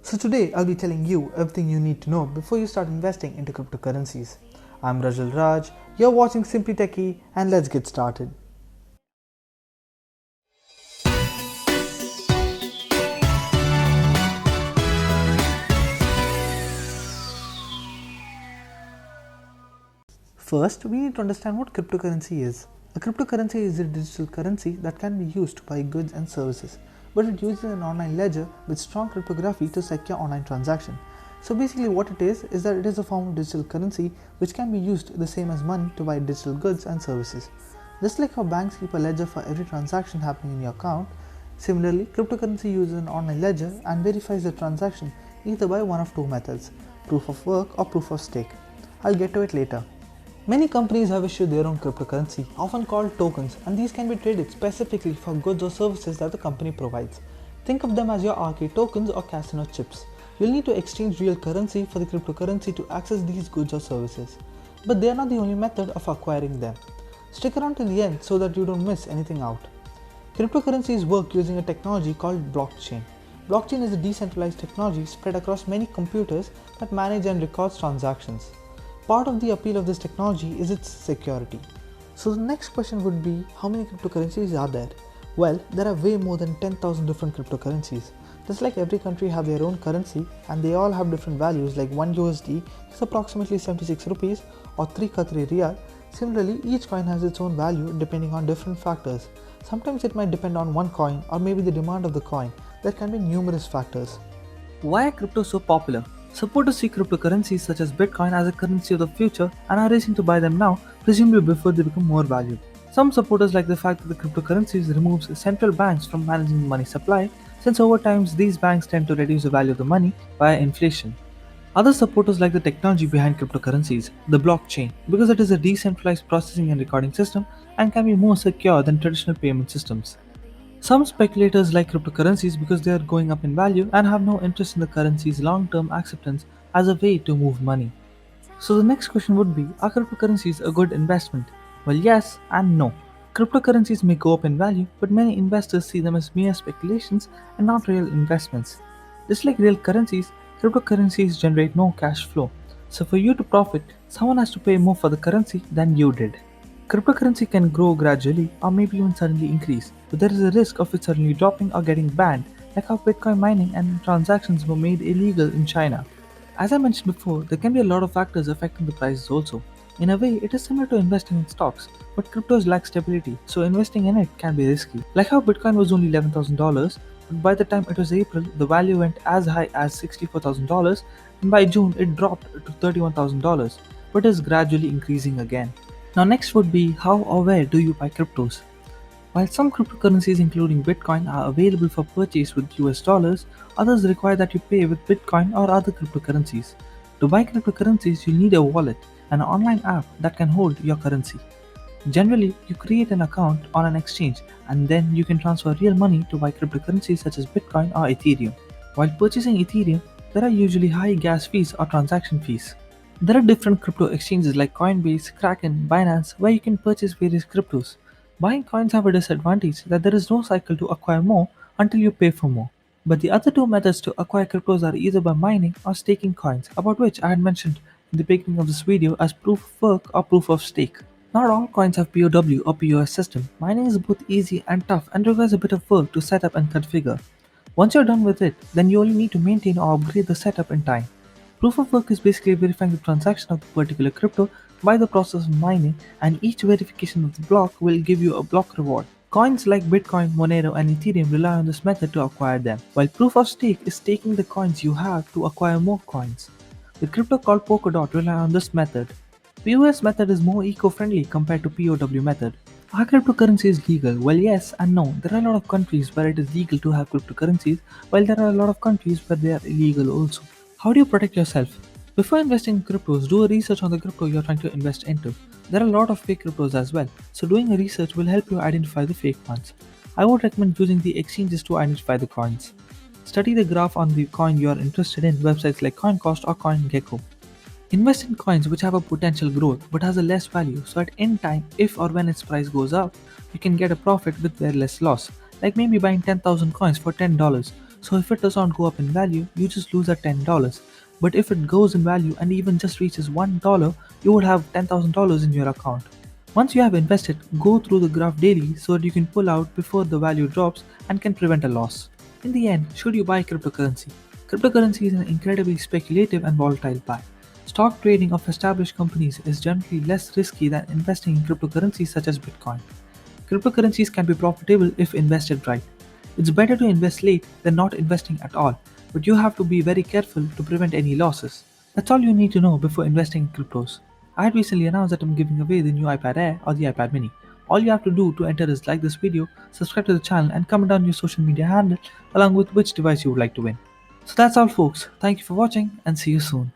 So today I'll be telling you everything you need to know before you start investing into cryptocurrencies. I'm Rajul Raj, you're watching Simply Techie, and let's get started. First, we need to understand what cryptocurrency is. A cryptocurrency is a digital currency that can be used to buy goods and services, but it uses an online ledger with strong cryptography to secure online transaction. So basically what it is that it is a form of digital currency which can be used the same as money to buy digital goods and services. Just like how banks keep a ledger for every transaction happening in your account, similarly cryptocurrency uses an online ledger and verifies the transaction either by one of two methods, proof of work or proof of stake. I'll get to it later. Many companies have issued their own cryptocurrency, often called tokens, and these can be traded specifically for goods or services that the company provides. Think of them as your arcade tokens or casino chips. You'll need to exchange real currency for the cryptocurrency to access these goods or services. But they are not the only method of acquiring them. Stick around to the end so that you don't miss anything out. Cryptocurrencies work using a technology called blockchain. Blockchain is a decentralized technology spread across many computers that manage and records transactions. Part of the appeal of this technology is its security. So the next question would be, how many cryptocurrencies are there? Well, there are way more than 10,000 different cryptocurrencies. Just like every country have their own currency and they all have different values, like 1 USD is approximately 76 rupees or 3 Qatari riyal. Similarly, each coin has its own value depending on different factors. Sometimes it might depend on one coin or maybe the demand of the coin. There can be numerous factors. Why are crypto so popular? Supporters see cryptocurrencies such as Bitcoin as a currency of the future and are racing to buy them now, presumably before they become more valuable. Some supporters like the fact that the cryptocurrencies removes central banks from managing the money supply, since over time these banks tend to reduce the value of the money via inflation. Other supporters like the technology behind cryptocurrencies, the blockchain, because it is a decentralized processing and recording system and can be more secure than traditional payment systems. Some speculators like cryptocurrencies because they are going up in value and have no interest in the currency's long-term acceptance as a way to move money. So the next question would be, are cryptocurrencies a good investment? Well, yes and no. Cryptocurrencies may go up in value, but many investors see them as mere speculations and not real investments. Just like real currencies, cryptocurrencies generate no cash flow. So for you to profit, someone has to pay more for the currency than you did. Cryptocurrency can grow gradually or maybe even suddenly increase, but there is a risk of it suddenly dropping or getting banned, like how Bitcoin mining and transactions were made illegal in China. As I mentioned before, there can be a lot of factors affecting the prices also. In a way, it is similar to investing in stocks, but cryptos lack stability, so investing in it can be risky. Like how Bitcoin was only $11,000, but by the time it was April, the value went as high as $64,000, and by June it dropped to $31,000, but is gradually increasing again. Now next would be, how or where do you buy cryptos? While some cryptocurrencies including Bitcoin are available for purchase with US dollars, others require that you pay with Bitcoin or other cryptocurrencies. To buy cryptocurrencies, you'll need a wallet, an online app that can hold your currency. Generally, you create an account on an exchange and then you can transfer real money to buy cryptocurrencies such as Bitcoin or Ethereum. While purchasing Ethereum, there are usually high gas fees or transaction fees. There are different crypto exchanges like Coinbase, Kraken, Binance where you can purchase various cryptos. Buying coins have a disadvantage that there is no cycle to acquire more until you pay for more. But the other two methods to acquire cryptos are either by mining or staking coins, about which I had mentioned in the beginning of this video as proof of work or proof of stake. Not all coins have POW or POS system. Mining is both easy and tough and requires a bit of work to set up and configure. Once you're done with it, then you only need to maintain or upgrade the setup in time. Proof of work is basically verifying the transaction of the particular crypto by the process of mining, and each verification of the block will give you a block reward. Coins like Bitcoin, Monero, and Ethereum rely on this method to acquire them, while proof of stake is staking the coins you have to acquire more coins. The crypto called Polkadot rely on this method. POS method is more eco-friendly compared to POW method. Are cryptocurrencies legal? Well, yes and no. There are a lot of countries where it is legal to have cryptocurrencies, while there are a lot of countries where they are illegal also. How do you protect yourself? Before investing in cryptos, do a research on the crypto you're trying to invest into. There are a lot of fake cryptos as well, so doing a research will help you identify the fake ones. I would recommend using the exchanges to identify the coins. Study the graph on the coin you are interested in, websites like CoinCost or CoinGecko. Invest in coins which have a potential growth but has a less value, so at end time, if or when its price goes up, you can get a profit with very less loss, like maybe buying 10,000 coins for $10. So if it does not go up in value, you just lose that $10. But if it goes in value and even just reaches $1, you would have $10,000 in your account. Once you have invested, go through the graph daily so that you can pull out before the value drops and can prevent a loss. In the end, should you buy cryptocurrency? Cryptocurrency is an incredibly speculative and volatile buy. Stock trading of established companies is generally less risky than investing in cryptocurrencies such as Bitcoin. Cryptocurrencies can be profitable if invested right. It's better to invest late than not investing at all, but you have to be very careful to prevent any losses. That's all you need to know before investing in cryptos. I had recently announced that I'm giving away the new iPad Air or the iPad Mini. All you have to do to enter is like this video, subscribe to the channel, and comment down your social media handle along with which device you would like to win. So that's all, folks. Thank you for watching and see you soon.